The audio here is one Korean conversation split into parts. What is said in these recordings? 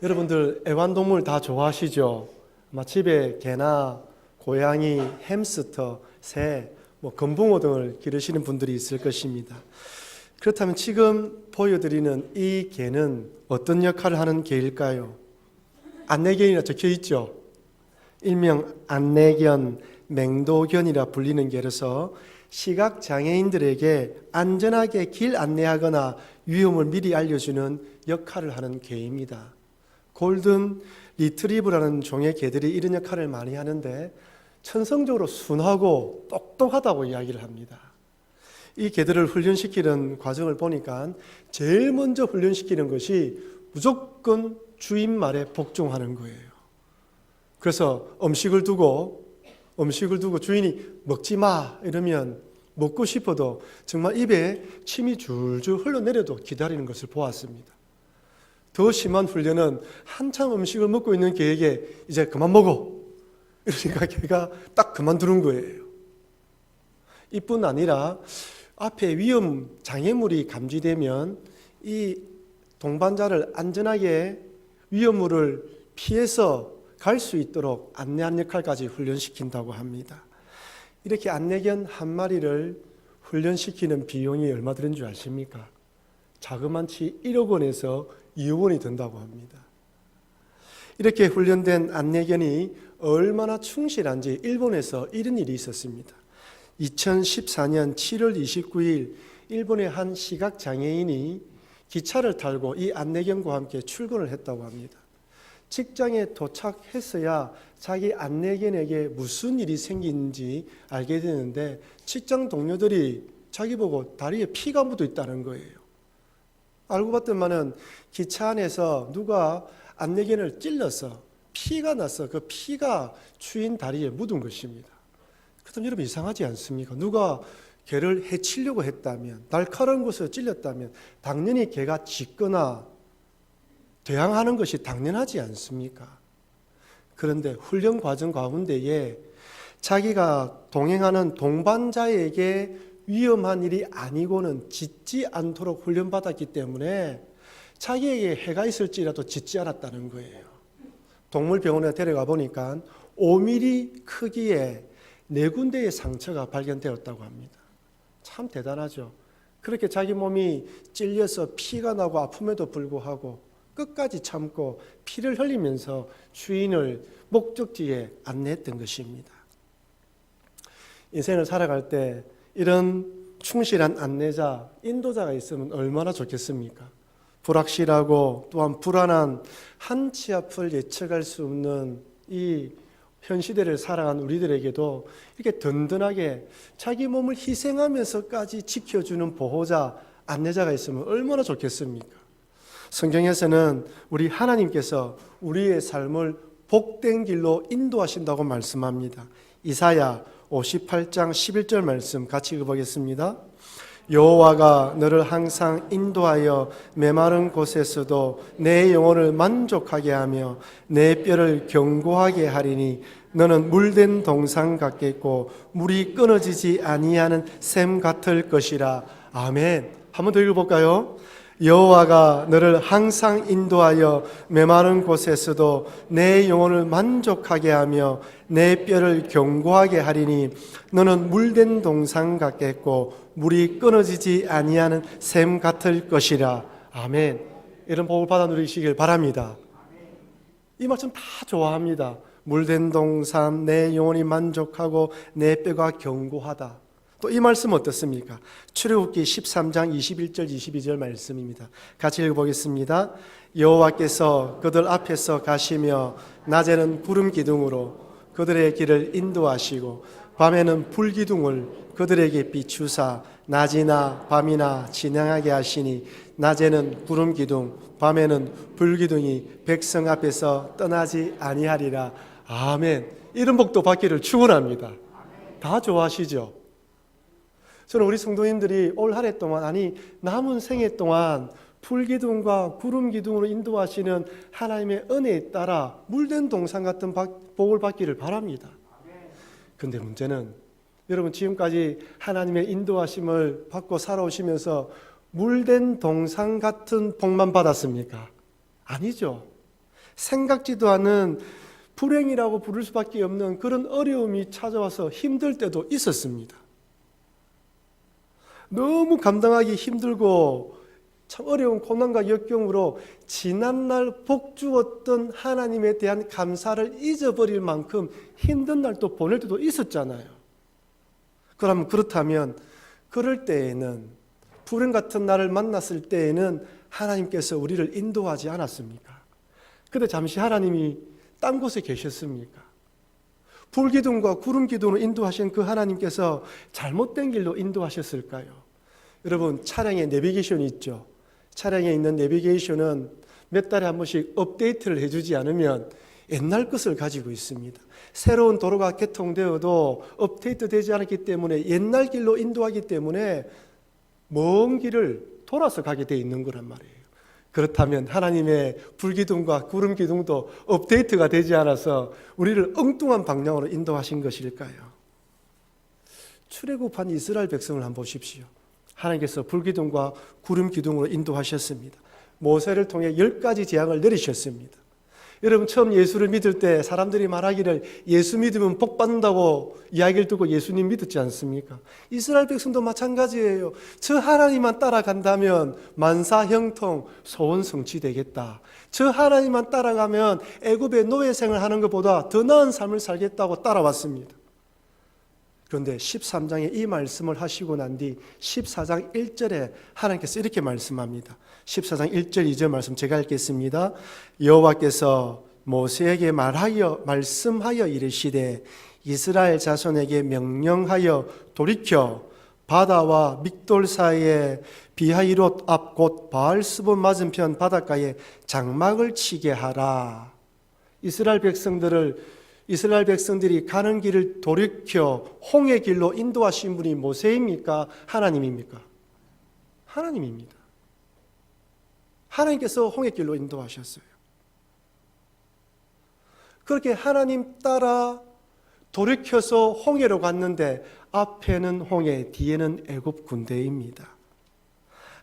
여러분들 애완동물 다 좋아하시죠? 아마 집에 개나 고양이, 햄스터, 새, 금붕어 등을 기르시는 분들이 있을 것입니다. 그렇다면 지금 보여드리는 이 개는 어떤 역할을 하는 개일까요? 안내견이라 적혀 있죠. 일명 안내견, 맹도견이라 불리는 개로서 시각장애인들에게 안전하게 길 안내하거나 위험을 미리 알려주는 역할을 하는 개입니다. 골든 리트리버라는 종의 개들이 이런 역할을 많이 하는데 천성적으로 순하고 똑똑하다고 이야기를 합니다. 이 개들을 훈련시키는 과정을 보니까 제일 먼저 훈련시키는 것이 무조건 주인 말에 복종하는 거예요. 그래서 음식을 두고 주인이 먹지 마 이러면 먹고 싶어도 정말 입에 침이 줄줄 흘러내려도 기다리는 것을 보았습니다. 더 심한 훈련은 한참 음식을 먹고 있는 개에게 이제 그만 먹어 이러니까 개가 딱 그만두는 거예요. 이뿐 아니라 앞에 위험 장애물이 감지되면 이 동반자를 안전하게 위험물을 피해서 갈 수 있도록 안내하는 역할까지 훈련시킨다고 합니다. 이렇게 안내견 한 마리를 훈련시키는 비용이 얼마 드는 줄 아십니까? 자그만치 1억 원에서 2억 원이 든다고 합니다. 이렇게 훈련된 안내견이 얼마나 충실한지 일본에서 이런 일이 있었습니다. 2014년 7월 29일 일본의 한 시각장애인이 기차를 타고 이 안내견과 함께 출근을 했다고 합니다. 직장에 도착했어야 자기 안내견에게 무슨 일이 생긴지 알게 되는데 직장 동료들이 자기 보고 다리에 피가 묻어 있다는 거예요. 알고 봤더니만은 기차 안에서 누가 안내견을 찔러서 피가 나서 그 피가 주인 다리에 묻은 것입니다. 그렇다면 여러분 이상하지 않습니까? 누가 개를 해치려고 했다면, 날카로운 곳을 찔렸다면 당연히 개가 짖거나 대항하는 것이 당연하지 않습니까? 그런데 훈련 과정 가운데에 자기가 동행하는 동반자에게 위험한 일이 아니고는 짖지 않도록 훈련받았기 때문에 자기에게 해가 있을지라도 짖지 않았다는 거예요. 동물병원에 데려가 보니까 5mm 크기의 4군데의 상처가 발견되었다고 합니다. 참 대단하죠. 그렇게 자기 몸이 찔려서 피가 나고 아픔에도 불구하고 끝까지 참고 피를 흘리면서 주인을 목적지에 안내했던 것입니다. 인생을 살아갈 때 이런 충실한 안내자, 인도자가 있으면 얼마나 좋겠습니까? 불확실하고 또한 불안한 한 치 앞을 예측할 수 없는 이 현 시대를 살아가는 우리들에게도 이렇게 든든하게 자기 몸을 희생하면서까지 지켜주는 보호자, 안내자가 있으면 얼마나 좋겠습니까? 성경에서는 우리 하나님께서 우리의 삶을 복된 길로 인도하신다고 말씀합니다. 이사야 58장 11절 말씀 같이 읽어보겠습니다. 여호와가 너를 항상 인도하여 메마른 곳에서도 내 영혼을 만족하게 하며 내 뼈를 견고하게 하리니 너는 물된 동상 같겠고 물이 끊어지지 아니하는 샘 같을 것이라. 아멘. 한 번 더 읽어볼까요? 여호와가 너를 항상 인도하여 메마른 곳에서도 내 영혼을 만족하게 하며 내 뼈를 견고하게 하리니 너는 물된 동상 같겠고 물이 끊어지지 아니하는 샘 같을 것이라. 아멘. 이런 복을 받아 누리시길 바랍니다. 이 말씀 다 좋아합니다. 물된 동산, 내 영혼이 만족하고 내 뼈가 견고하다. 또 이 말씀 어떻습니까? 출애굽기 13장 21절 22절 말씀입니다. 같이 읽어보겠습니다. 여호와께서 그들 앞에서 가시며 낮에는 구름 기둥으로 그들의 길을 인도하시고 밤에는 불 기둥을 그들에게 비추사 낮이나 밤이나 진행하게 하시니 낮에는 구름 기둥 밤에는 불 기둥이 백성 앞에서 떠나지 아니하리라. 아멘. 이런 복도 받기를 축원합니다. 다 좋아하시죠? 저는 우리 성도님들이 올 한 해 동안, 아니 남은 생애 동안 불기둥과 구름기둥으로 인도하시는 하나님의 은혜에 따라 물된 동산 같은 복을 받기를 바랍니다. 그런데 문제는 여러분 지금까지 하나님의 인도하심을 받고 살아오시면서 물된 동산 같은 복만 받았습니까? 아니죠. 생각지도 않은 불행이라고 부를 수밖에 없는 그런 어려움이 찾아와서 힘들 때도 있었습니다. 너무 감당하기 힘들고 참 어려운 고난과 역경으로 지난날 복 주었던 하나님에 대한 감사를 잊어버릴 만큼 힘든 날도 보낼 때도 있었잖아요. 그렇다면 그럴 때에는, 불행 같은 날을 만났을 때에는 하나님께서 우리를 인도하지 않았습니까? 근데 잠시 하나님이 딴 곳에 계셨습니까? 불기둥과 구름기둥으로 인도하신 그 하나님께서 잘못된 길로 인도하셨을까요? 여러분, 차량에 내비게이션이 있죠. 차량에 있는 내비게이션은 몇 달에 한 번씩 업데이트를 해주지 않으면 옛날 것을 가지고 있습니다. 새로운 도로가 개통되어도 업데이트 되지 않았기 때문에 옛날 길로 인도하기 때문에 먼 길을 돌아서 가게 돼 있는 거란 말이에요. 그렇다면 하나님의 불기둥과 구름기둥도 업데이트가 되지 않아서 우리를 엉뚱한 방향으로 인도하신 것일까요? 출애굽한 이스라엘 백성을 한번 보십시오. 하나님께서 불기둥과 구름기둥으로 인도하셨습니다. 모세를 통해 10가지 재앙을 내리셨습니다. 여러분, 처음 예수를 믿을 때 사람들이 말하기를 예수 믿으면 복 받는다고 이야기를 듣고 예수님 믿었지 않습니까? 이스라엘 백성도 마찬가지예요. 저 하나님만 따라간다면 만사 형통 소원 성취되겠다. 저 하나님만 따라가면 애굽의 노예생을 하는 것보다 더 나은 삶을 살겠다고 따라왔습니다. 그런데 13장에 이 말씀을 하시고 난 뒤 14장 1절에 하나님께서 이렇게 말씀합니다. 14장 1절 2절 말씀 제가 읽겠습니다. 여호와께서 모세에게 말씀하여 이르시되 이스라엘 자손에게 명령하여 돌이켜 바다와 믹돌 사이에 비하이롯 앞 곧 바알스본 맞은편 바닷가에 장막을 치게 하라. 이스라엘 백성들이 가는 길을 돌이켜 홍해 길로 인도하신 분이 모세입니까? 하나님입니까? 하나님입니다. 하나님께서 홍해 길로 인도하셨어요. 그렇게 하나님 따라 돌이켜서 홍해로 갔는데 앞에는 홍해, 뒤에는 애굽 군대입니다.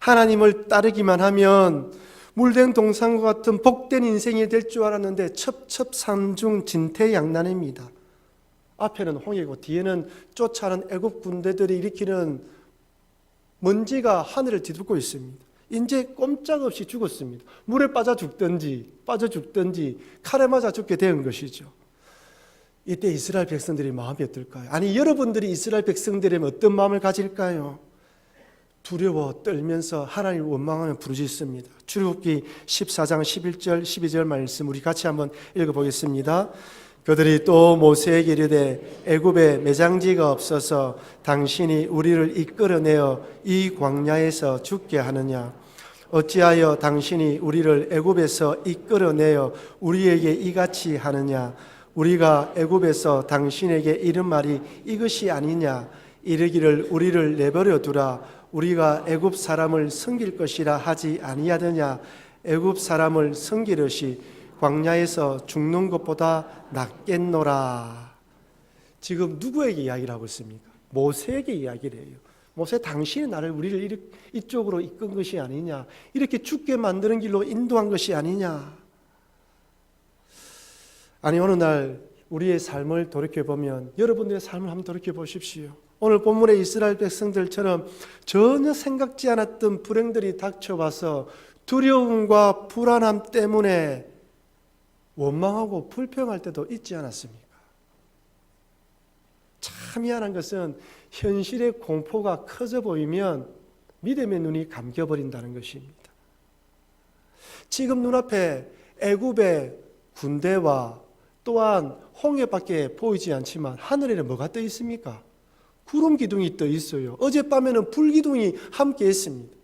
하나님을 따르기만 하면 물된 동산과 같은 복된 인생이 될 줄 알았는데 첩첩산중 진퇴양난입니다. 앞에는 홍해고 뒤에는 쫓아오는 애굽 군대들이 일으키는 먼지가 하늘을 뒤덮고 있습니다. 이제 꼼짝없이 죽었습니다. 물에 빠져 죽든지 칼에 맞아 죽게 된 것이죠. 이때 이스라엘 백성들이 마음이 어떨까요? 아니, 여러분들이 이스라엘 백성들이면 어떤 마음을 가질까요? 두려워 떨면서 하나님을 원망하며 부르짖습니다. 출애굽기 14장 11절 12절 말씀 우리 같이 한번 읽어보겠습니다. 그들이 또 모세에게 이르되 애굽에 매장지가 없어서 당신이 우리를 이끌어내어 이 광야에서 죽게 하느냐? 어찌하여 당신이 우리를 애굽에서 이끌어내어 우리에게 이같이 하느냐? 우리가 애굽에서 당신에게 이른 말이 이것이 아니냐? 이르기를 우리를 내버려 두라. 우리가 애굽 사람을 섬길 것이라 하지 아니하더냐? 애굽 사람을 섬기듯이 광야에서 죽는 것보다 낫겠노라. 지금 누구에게 이야기를 하고 있습니까? 모세에게 이야기를 해요. 모세, 당신이 나를 우리를 이쪽으로 이끈 것이 아니냐? 이렇게 죽게 만드는 길로 인도한 것이 아니냐? 아니, 어느 날 우리의 삶을 돌이켜보면, 여러분들의 삶을 한번 돌이켜보십시오. 오늘 본문의 이스라엘 백성들처럼 전혀 생각지 않았던 불행들이 닥쳐와서 두려움과 불안함 때문에 원망하고 불평할 때도 있지 않았습니까? 참 미안한 것은 현실의 공포가 커져 보이면 믿음의 눈이 감겨버린다는 것입니다. 지금 눈앞에 애굽의 군대와 또한 홍해밖에 보이지 않지만 하늘에는 뭐가 떠 있습니까? 구름 기둥이 떠 있어요. 어젯밤에는 불기둥이 함께 했습니다.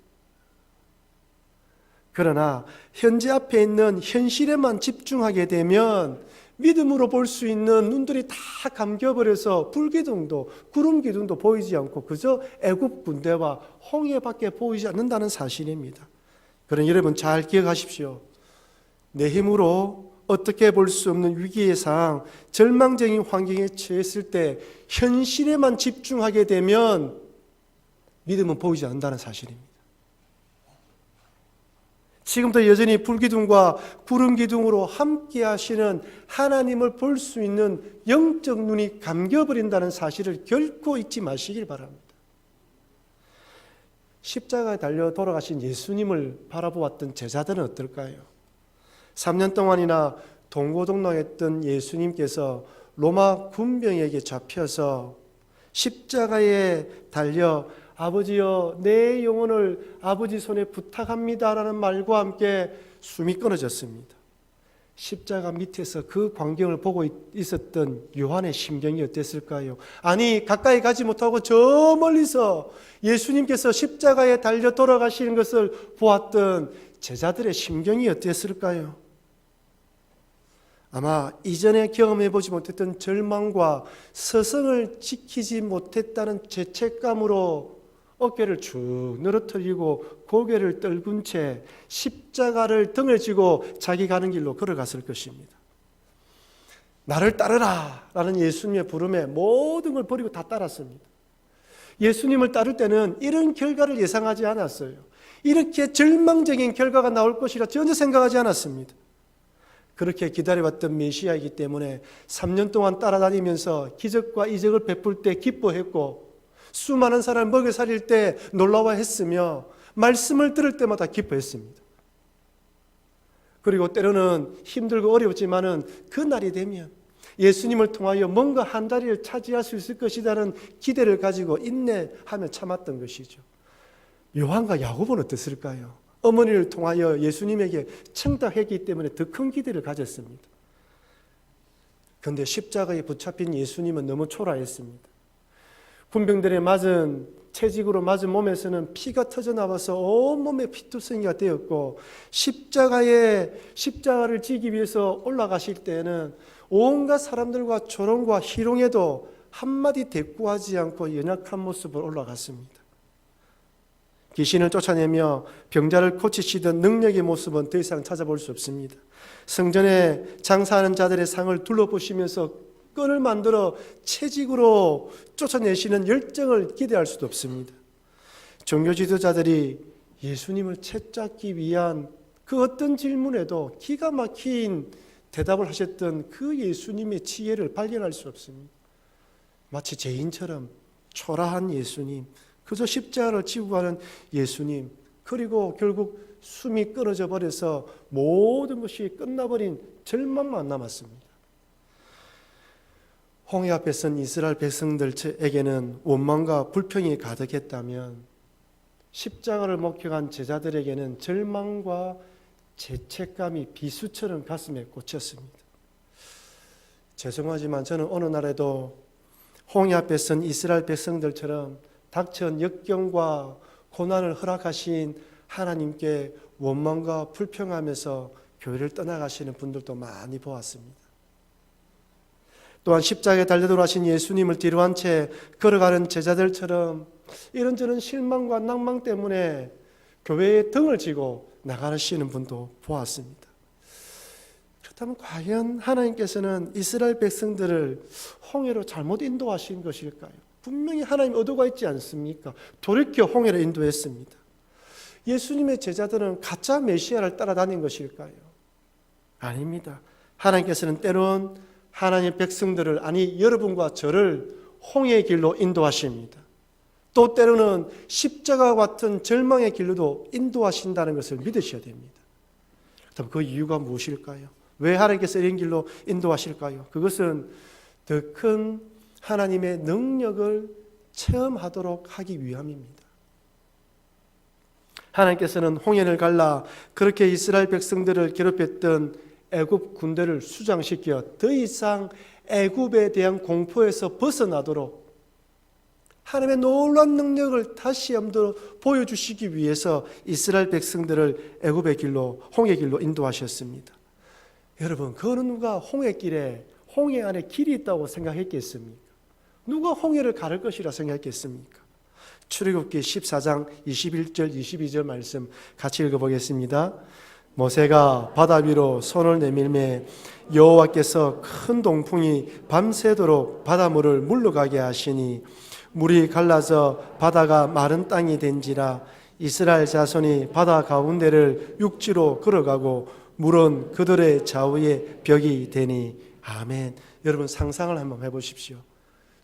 그러나 현재 앞에 있는 현실에만 집중하게 되면 믿음으로 볼 수 있는 눈들이 다 감겨버려서 불기둥도 구름 기둥도 보이지 않고 그저 애굽 군대와 홍해밖에 보이지 않는다는 사실입니다. 그러나 여러분 잘 기억하십시오. 내 힘으로 어떻게 볼 수 없는 위기의 상황, 절망적인 환경에 처했을 때 현실에만 집중하게 되면 믿음은 보이지 않는다는 사실입니다. 지금도 여전히 불기둥과 구름기둥으로 함께 하시는 하나님을 볼 수 있는 영적 눈이 감겨버린다는 사실을 결코 잊지 마시길 바랍니다. 십자가에 달려 돌아가신 예수님을 바라보았던 제자들은 어떨까요? 3년 동안이나 동고동락했던 예수님께서 로마 군병에게 잡혀서 십자가에 달려 아버지여 내 영혼을 아버지 손에 부탁합니다라는 말과 함께 숨이 끊어졌습니다. 십자가 밑에서 그 광경을 보고 있었던 요한의 심경이 어땠을까요? 아니 가까이 가지 못하고 저 멀리서 예수님께서 십자가에 달려 돌아가시는 것을 보았던 제자들의 심경이 어땠을까요? 아마 이전에 경험해보지 못했던 절망과 서성을 지키지 못했다는 죄책감으로 어깨를 쭉 늘어뜨리고 고개를 떨군 채 십자가를 등을 지고 자기 가는 길로 걸어갔을 것입니다. 나를 따르라 라는 예수님의 부름에 모든 걸 버리고 다 따랐습니다. 예수님을 따를 때는 이런 결과를 예상하지 않았어요. 이렇게 절망적인 결과가 나올 것이라 전혀 생각하지 않았습니다. 그렇게 기다려왔던 메시아이기 때문에 3년 동안 따라다니면서 기적과 이적을 베풀 때 기뻐했고 수많은 사람을 먹여 살릴 때 놀라워했으며 말씀을 들을 때마다 기뻐했습니다. 그리고 때로는 힘들고 어려웠지만은 그 날이 되면 예수님을 통하여 뭔가 한 자리를 차지할 수 있을 것이라는 기대를 가지고 인내하며 참았던 것이죠. 요한과 야고보는 어땠을까요? 어머니를 통하여 예수님에게 청탁했기 때문에 더 큰 기대를 가졌습니다. 그런데 십자가에 붙잡힌 예수님은 너무 초라했습니다. 군병들의 맞은 채찍으로 맞은 몸에서는 피가 터져나와서 온몸에 피투성이가 되었고 십자가를 지기 위해서 올라가실 때에는 온갖 사람들과 조롱과 희롱에도 한마디 대꾸하지 않고 연약한 모습으로 올라갔습니다. 귀신을 쫓아내며 병자를 고치시던 능력의 모습은 더 이상 찾아볼 수 없습니다. 성전에 장사하는 자들의 상을 둘러보시면서 끈을 만들어 채찍으로 쫓아내시는 열정을 기대할 수도 없습니다. 종교 지도자들이 예수님을 채잡기 위한 그 어떤 질문에도 기가 막힌 대답을 하셨던 그 예수님의 지혜를 발견할 수 없습니다. 마치 죄인처럼 초라한 예수님, 그저 십자가를 지고 가는 예수님, 그리고 결국 숨이 끊어져 버려서 모든 것이 끝나버린 절망만 남았습니다. 홍해 앞에 선 이스라엘 백성들에게는 원망과 불평이 가득했다면 십자가를 목격한 제자들에게는 절망과 죄책감이 비수처럼 가슴에 꽂혔습니다. 죄송하지만 저는 어느 날에도 홍해 앞에 선 이스라엘 백성들처럼 닥쳐온 역경과 고난을 허락하신 하나님께 원망과 불평하면서 교회를 떠나가시는 분들도 많이 보았습니다. 또한 십자가에 달려 돌아가신 예수님을 뒤로한 채 걸어가는 제자들처럼 이런저런 실망과 낭망 때문에 교회의 등을 지고 나가시는 분도 보았습니다. 그렇다면 과연 하나님께서는 이스라엘 백성들을 홍해로 잘못 인도하신 것일까요? 분명히 하나님 의도가 있지 않습니까? 돌이켜 홍해로 인도했습니다. 예수님의 제자들은 가짜 메시아를 따라다닌 것일까요? 아닙니다. 하나님께서는 때론 하나님의 백성들을, 아니 여러분과 저를 홍해의 길로 인도하십니다. 또 때로는 십자가와 같은 절망의 길로도 인도하신다는 것을 믿으셔야 됩니다. 그렇다면 그 이유가 무엇일까요? 왜 하나님께서 이런 길로 인도하실까요? 그것은 더 큰 하나님의 능력을 체험하도록 하기 위함입니다. 하나님께서는 홍해를 갈라 그렇게 이스라엘 백성들을 괴롭혔던 애굽 군대를 수장시켜 더 이상 애굽에 대한 공포에서 벗어나도록 하나님의 놀라운 능력을 다시 한번 보여주시기 위해서 이스라엘 백성들을 애굽의 길로, 홍해 길로 인도하셨습니다. 여러분, 그 어느 누가 홍해 안에 길이 있다고 생각했겠습니까? 누가 홍해를 가를 것이라 생각했겠습니까? 출애굽기 14장 21절 22절 말씀 같이 읽어보겠습니다. 모세가 바다 위로 손을 내밀매 여호와께서 큰 동풍이 밤새도록 바닷물을 물러가게 하시니 물이 갈라져 바다가 마른 땅이 된지라. 이스라엘 자손이 바다 가운데를 육지로 걸어가고 물은 그들의 좌우에 벽이 되니. 아멘. 여러분 상상을 한번 해보십시오.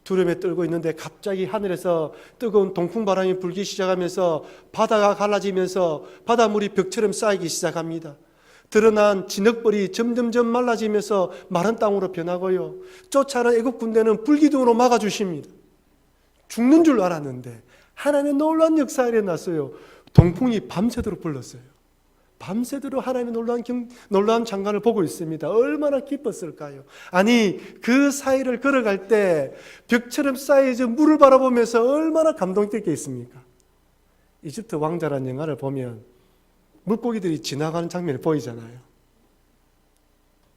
두려움에 떨고 있는데 갑자기 하늘에서 뜨거운 동풍바람이 불기 시작하면서 바다가 갈라지면서 바닷물이 벽처럼 쌓이기 시작합니다. 드러난 진흙벌이 점점점 말라지면서 마른 땅으로 변하고요. 쫓아오는 애국 군대는 불기둥으로 막아주십니다. 죽는 줄 알았는데 하나님의 놀라운 역사가 일어났어요. 동풍이 밤새도록 불렀어요. 밤새도록 하나님의 놀라운 장관을 보고 있습니다. 얼마나 기뻤을까요? 아니 그 사이를 걸어갈 때 벽처럼 쌓여진 물을 바라보면서 얼마나 감동되게 있습니까? 이집트 왕자라는 영화를 보면 물고기들이 지나가는 장면이 보이잖아요.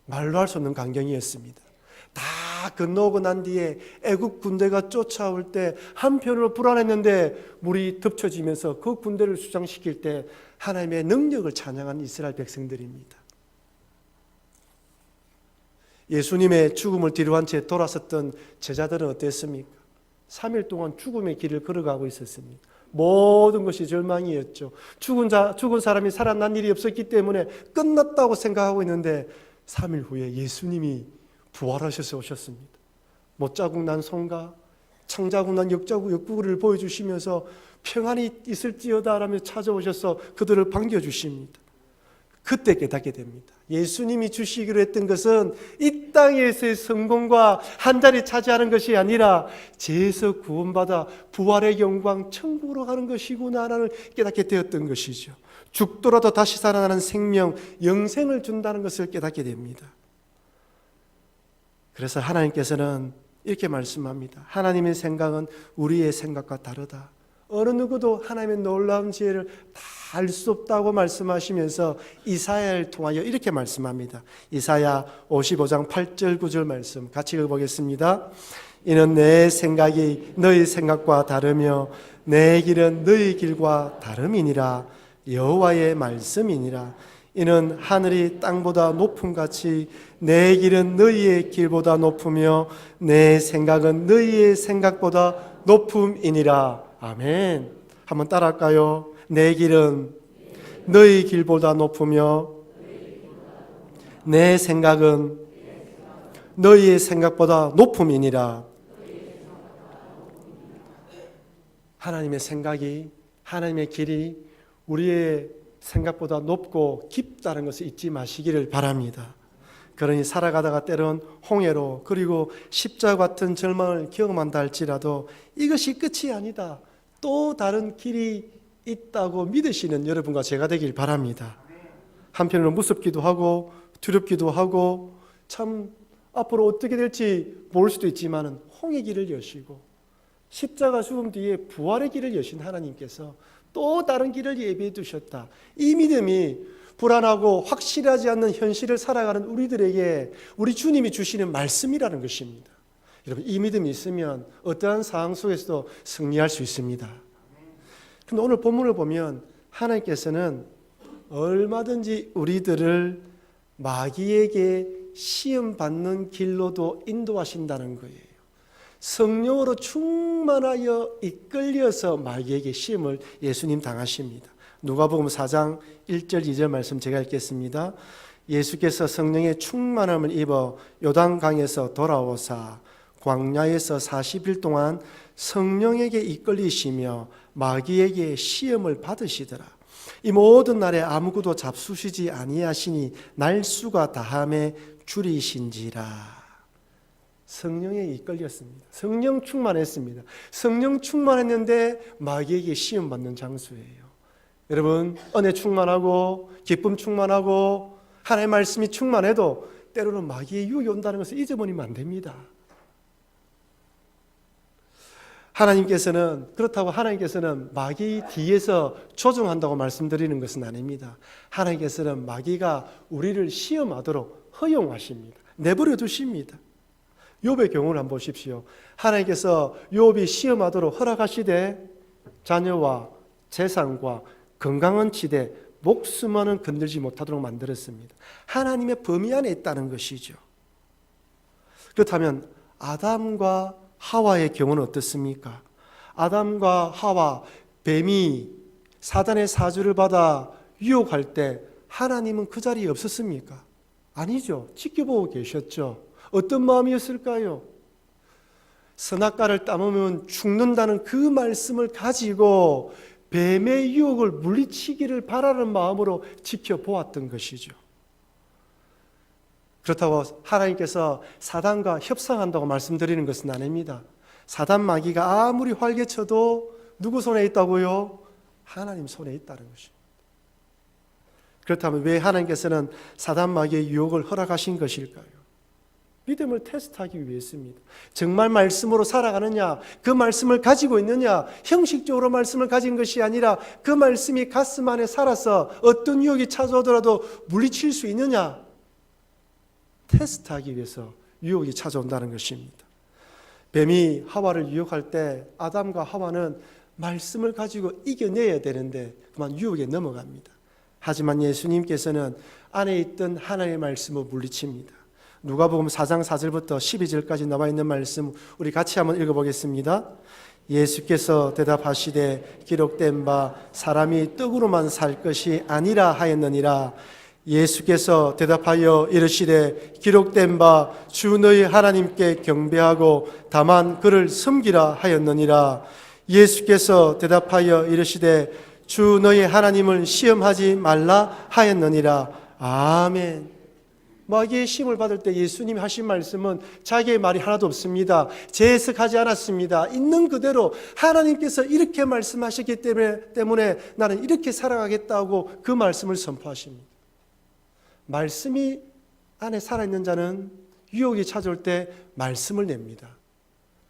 말로 할 수 없는 광경이었습니다. 다 건너오고 난 뒤에 애국 군대가 쫓아올 때 한편으로 불안했는데 물이 덮쳐지면서 그 군대를 수장시킬 때 하나님의 능력을 찬양한 이스라엘 백성들입니다. 예수님의 죽음을 뒤로한 채 돌아섰던 제자들은 어땠습니까? 3일 동안 죽음의 길을 걸어가고 있었습니다. 모든 것이 절망이었죠. 죽은 사람이 살아난 일이 없었기 때문에 끝났다고 생각하고 있는데 3일 후에 예수님이 부활하셔서 오셨습니다. 못자국 난 손과 창자국 난 옆구리를 보여주시면서 평안이 있을지어다 라며 찾아오셔서 그들을 반겨주십니다. 그때 깨닫게 됩니다. 예수님이 주시기로 했던 것은 이 땅에서의 성공과 한 자리 차지하는 것이 아니라 죄에서 구원받아 부활의 영광 천국으로 가는 것이구나라는 깨닫게 되었던 것이죠. 죽더라도 다시 살아나는 생명, 영생을 준다는 것을 깨닫게 됩니다. 그래서 하나님께서는 이렇게 말씀합니다. 하나님의 생각은 우리의 생각과 다르다. 어느 누구도 하나님의 놀라운 지혜를 다 알 수 없다고 말씀하시면서 이사야를 통하여 이렇게 말씀합니다. 이사야 55장 8절 9절 말씀 같이 읽어보겠습니다. 이는 내 생각이 너희 생각과 다르며 내 길은 너희 길과 다름이니라. 여호와의 말씀이니라. 이는 하늘이 땅보다 높음같이 내 길은 너희의 길보다 높으며 내 생각은 너희의 생각보다 높음이니라. 아멘. 한번 따라할까요? 내 길은 너희 길보다 높으며 내 생각은 너희의 생각보다 높음이니라. 하나님의 생각이, 하나님의 길이 우리의 생각보다 높고 깊다는 것을 잊지 마시기를 바랍니다. 그러니 살아가다가 때론 홍해로 그리고 십자가 같은 절망을 경험한다 할지라도 이것이 끝이 아니다. 또 다른 길이 있다고 믿으시는 여러분과 제가 되길 바랍니다. 한편으로 무섭기도 하고 두렵기도 하고 참 앞으로 어떻게 될지 모를 수도 있지만 홍해 길을 여시고 십자가 죽음 뒤에 부활의 길을 여신 하나님께서 또 다른 길을 예비해 두셨다. 이 믿음이 불안하고 확실하지 않는 현실을 살아가는 우리들에게 우리 주님이 주시는 말씀이라는 것입니다. 여러분 이 믿음이 있으면 어떠한 상황 속에서도 승리할 수 있습니다. 그런데 오늘 본문을 보면 하나님께서는 얼마든지 우리들을 마귀에게 시험받는 길로도 인도하신다는 거예요. 성령으로 충만하여 이끌려서 마귀에게 시험을 예수님 당하십니다. 누가복음 4장 1절 2절 말씀 제가 읽겠습니다. 예수께서 성령의 충만함을 입어 요단강에서 돌아오사 광야에서 40일 동안 성령에게 이끌리시며 마귀에게 시험을 받으시더라. 이 모든 날에 아무것도 잡수시지 아니하시니 날수가 다함에 줄이신지라. 성령에 이끌렸습니다. 성령 충만했습니다. 성령 충만했는데 마귀에게 시험 받는 장소예요. 여러분 은혜 충만하고 기쁨 충만하고 하나님의 말씀이 충만해도 때로는 마귀의 유혹이 온다는 것을 잊어버리면 안 됩니다. 그렇다고 하나님께서는 마귀 뒤에서 조종한다고 말씀드리는 것은 아닙니다. 하나님께서는 마귀가 우리를 시험하도록 허용하십니다. 내버려 두십니다. 욥의 경우를 한번 보십시오. 하나님께서 욥이 시험하도록 허락하시되 자녀와 재산과 건강한 지대, 목숨만은 건들지 못하도록 만들었습니다. 하나님의 범위 안에 있다는 것이죠. 그렇다면 아담과 하와의 경우는 어떻습니까? 아담과 하와, 뱀이 사단의 사주를 받아 유혹할 때 하나님은 그 자리에 없었습니까? 아니죠. 지켜보고 계셨죠. 어떤 마음이었을까요? 선악과를 따먹으면 죽는다는 그 말씀을 가지고 뱀의 유혹을 물리치기를 바라는 마음으로 지켜보았던 것이죠. 그렇다고 하나님께서 사단과 협상한다고 말씀드리는 것은 아닙니다. 사단 마귀가 아무리 활개쳐도 누구 손에 있다고요? 하나님 손에 있다는 것입니다. 그렇다면 왜 하나님께서는 사단 마귀의 유혹을 허락하신 것일까요? 믿음을 테스트하기 위해서입니다. 정말 말씀으로 살아가느냐, 그 말씀을 가지고 있느냐, 형식적으로 말씀을 가진 것이 아니라 그 말씀이 가슴 안에 살아서 어떤 유혹이 찾아오더라도 물리칠 수 있느냐, 테스트하기 위해서 유혹이 찾아온다는 것입니다. 뱀이 하와를 유혹할 때 아담과 하와는 말씀을 가지고 이겨내야 되는데 그만 유혹에 넘어갑니다. 하지만 예수님께서는 안에 있던 하나님의 말씀을 물리칩니다. 누가복음 4장 4절부터 12절까지 나와 있는 말씀 우리 같이 한번 읽어보겠습니다. 예수께서 대답하시되 기록된 바 사람이 떡으로만 살 것이 아니라 하였느니라. 예수께서 대답하여 이르시되 기록된 바 주 너희 하나님께 경배하고 다만 그를 섬기라 하였느니라. 예수께서 대답하여 이르시되 주 너희 하나님을 시험하지 말라 하였느니라. 아멘. 마귀의 시험을 받을 때 예수님이 하신 말씀은 자기의 말이 하나도 없습니다. 재해석하지 않았습니다. 있는 그대로 하나님께서 이렇게 말씀하셨기 때문에 나는 이렇게 살아가겠다고 그 말씀을 선포하십니다. 말씀이 안에 살아있는 자는 유혹이 찾아올 때 말씀을 냅니다.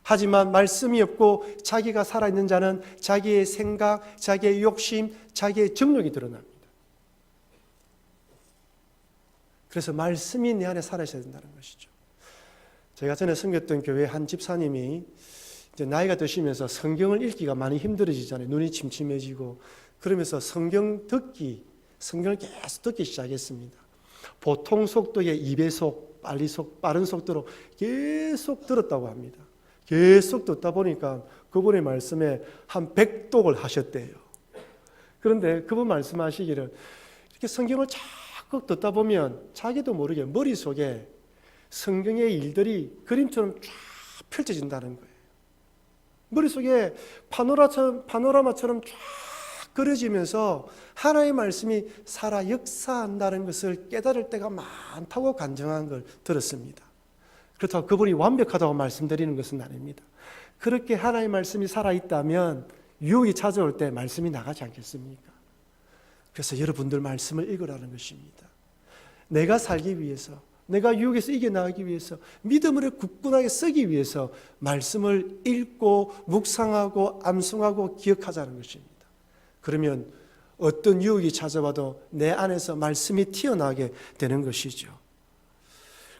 하지만 말씀이 없고 자기가 살아있는 자는 자기의 생각, 자기의 욕심, 자기의 정욕이 드러납니다. 그래서 말씀이 내 안에 살아있어야 된다는 것이죠. 제가 전에 섬겼던 교회 한 집사님이 이제 나이가 드시면서 성경을 읽기가 많이 힘들어지잖아요. 눈이 침침해지고 그러면서 성경을 계속 듣기 시작했습니다. 보통 속도의 2배속, 빠른 속도로 계속 들었다고 합니다. 계속 듣다 보니까 그분의 말씀에 한 100독을 하셨대요. 그런데 그분 말씀하시기를 이렇게 성경을 자꾸 듣다 보면 자기도 모르게 머릿속에 성경의 일들이 그림처럼 쫙 펼쳐진다는 거예요. 머릿속에 파노라마처럼 쫙 그려지면서 하나님의 말씀이 살아 역사한다는 것을 깨달을 때가 많다고 간증한 걸 들었습니다. 그렇다고 그분이 완벽하다고 말씀드리는 것은 아닙니다. 그렇게 하나님의 말씀이 살아있다면 유혹이 찾아올 때 말씀이 나가지 않겠습니까? 그래서 여러분들 말씀을 읽으라는 것입니다. 내가 살기 위해서, 내가 유혹에서 이겨나가기 위해서, 믿음으로 굳건하게 서기 위해서 말씀을 읽고 묵상하고 암송하고 기억하자는 것입니다. 그러면 어떤 유혹이 찾아와도 내 안에서 말씀이 튀어나오게 되는 것이죠.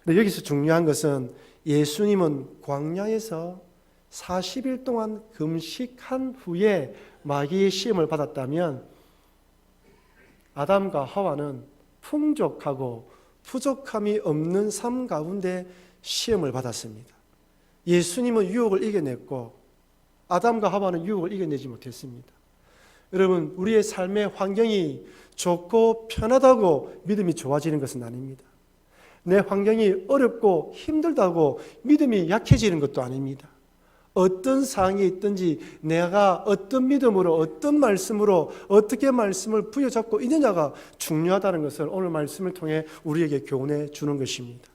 근데 여기서 중요한 것은 예수님은 광야에서 40일 동안 금식한 후에 마귀의 시험을 받았다면 아담과 하와는 풍족하고 부족함이 없는 삶 가운데 시험을 받았습니다. 예수님은 유혹을 이겨냈고 아담과 하와는 유혹을 이겨내지 못했습니다. 여러분, 우리의 삶의 환경이 좋고 편하다고 믿음이 좋아지는 것은 아닙니다. 내 환경이 어렵고 힘들다고 믿음이 약해지는 것도 아닙니다. 어떤 상황이 있든지 내가 어떤 믿음으로 어떤 말씀으로 어떻게 말씀을 부여잡고 있느냐가 중요하다는 것을 오늘 말씀을 통해 우리에게 교훈해 주는 것입니다.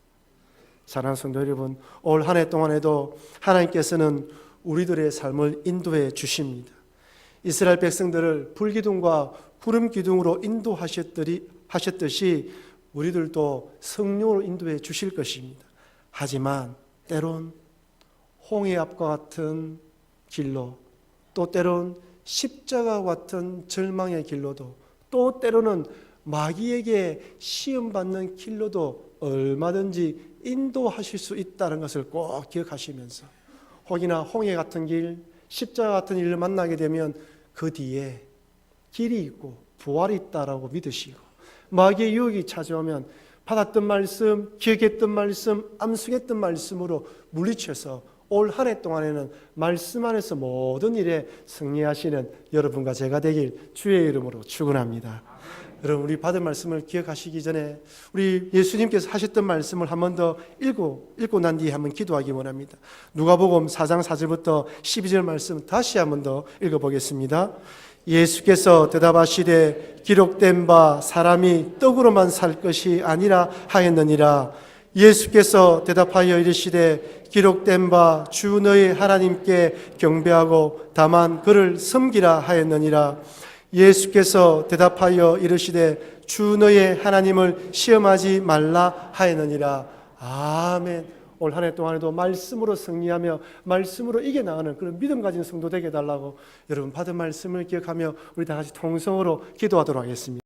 사랑하는 성도 여러분, 올 한 해 동안에도 하나님께서는 우리들의 삶을 인도해 주십니다. 이스라엘 백성들을 불기둥과 구름 기둥으로 인도하셨듯이 우리들도 성령으로 인도해 주실 것입니다. 하지만 때론 홍해 앞과 같은 길로, 또 때론 십자가와 같은 절망의 길로도, 또 때로는 마귀에게 시험받는 길로도 얼마든지 인도하실 수 있다는 것을 꼭 기억하시면서 혹이나 홍해 같은 길, 십자가 같은 일을 만나게 되면 그 뒤에 길이 있고 부활이 있다라고 믿으시고, 마귀의 유혹이 찾아오면 받았던 말씀, 기억했던 말씀, 암송했던 말씀으로 물리쳐서 올 한 해 동안에는 말씀 안에서 모든 일에 승리하시는 여러분과 제가 되길 주의 이름으로 축원합니다. 여러분, 우리 받은 말씀을 기억하시기 전에 우리 예수님께서 하셨던 말씀을 한 번 더 읽고 난 뒤에 한번 기도하기 원합니다. 누가복음 4장 4절부터 12절 말씀 다시 한번 더 읽어보겠습니다. 예수께서 대답하시되 기록된 바 사람이 떡으로만 살 것이 아니라 하였느니라. 예수께서 대답하여 이르시되 기록된 바 주 너희 하나님께 경배하고 다만 그를 섬기라 하였느니라. 예수께서 대답하여 이르시되 주 너의 하나님을 시험하지 말라 하였느니라. 아멘. 올 한 해 동안에도 말씀으로 승리하며 말씀으로 이겨나가는 그런 믿음 가진 성도 되게 해달라고 여러분 받은 말씀을 기억하며 우리 다 같이 통성으로 기도하도록 하겠습니다.